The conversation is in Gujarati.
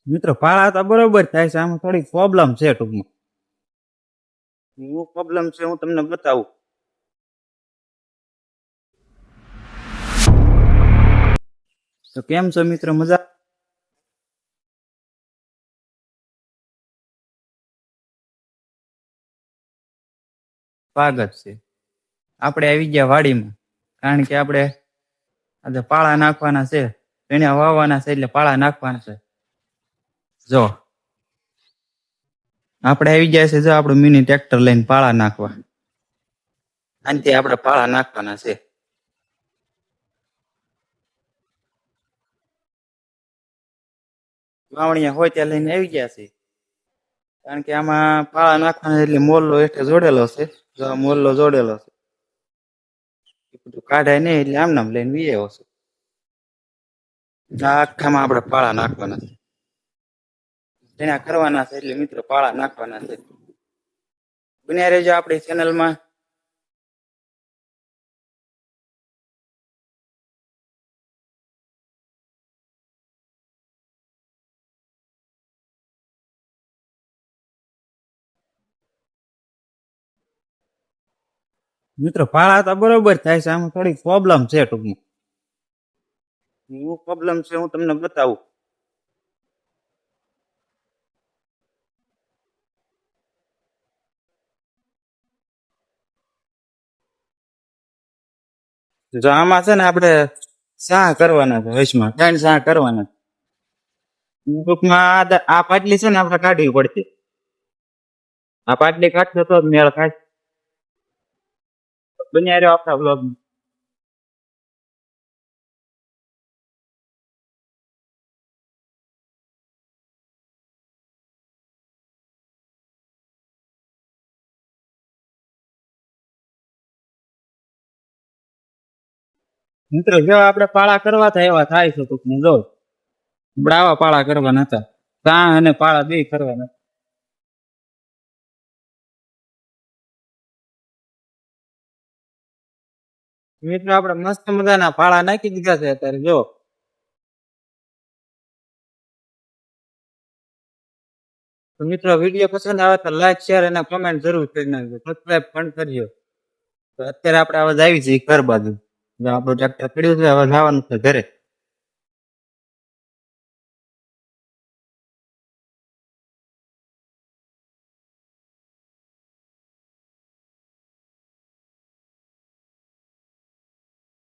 મિત્રો પાળા તો બરોબર થાય છે, આમાં થોડીક પ્રોબ્લેમ છે. ટૂંકમાં શું પ્રોબ્લેમ છે હું તમને બતાવું. તો કેમ છો મિત્રો, મજા? સ્વાગત છે. આપણે આવી ગયા વાડીમાં, કારણ કે આપણે આજે પાળા નાખવાના છે. એને વાવવાના છે એટલે પાળા નાખવાના છે. જો આપણે આવી ગયા છે, જો આપણું મિની ટ્રેક્ટર લઈને પાળા નાખવા. આનાથી આપણે પાળા નાખવાના છે. વાવણીયા હોય ત્યાં લઈને આવી ગયા છે, કારણ કે આમાં પાળા નાખવાના એટલે મોરલો હેઠે જોડેલો છે. જો આ મોરલો જોડેલો છે, એ બધું કાઢાય નહીં એટલે આમ નામ લઈને વી આવ્યો છે. આ આખામાં આપણે પાળા નાખવાના છે. તેના કરવાના છે એટલે મિત્રો પાળા નાખવાના છે. બન્યા રહેજો આપણી ચેનલમાં. મિત્રો પાળા તો બરોબર થાય છે, આમાં થોડીક પ્રોબ્લેમ છે. ટૂંકમાં શું પ્રોબ્લેમ છે હું તમને બતાવું. જો આમાં છે ને આપણે શાહ કરવાના છે. વચમાં 3 શાહ કરવાના. ટૂંકમાં આ પાટલી છે ને આપણે કાઢવી પડશે. આ પાટલી કાઢશો તો જ મેળ ખાય. બન્યા રહ્યો આપણા બ્લોગ. મિત્રો જો આપણે પાળા કરવા થાય એવા થાય છે. ટૂંકમાં જો આપણે આવા પાળા કરવાના હતા. શાહ અને પાળા બે કરવાના. મિત્રો આપણે મસ્ત મજાના પાળા નાખી દીધા છે અત્યારે. જો તો મિત્રો વિડીયો પસંદ આવે તો લાઈક, શેર અને કમેન્ટ જરૂર કરી નાખજો. સબસ્ક્રાઇબ પણ કરજો. તો અત્યારે આપણે હવે આવી છીએ ઘર બાજુ. આપણું ટ્રેક્ટર પડ્યું છે, હવે જવાનું છે ઘરે.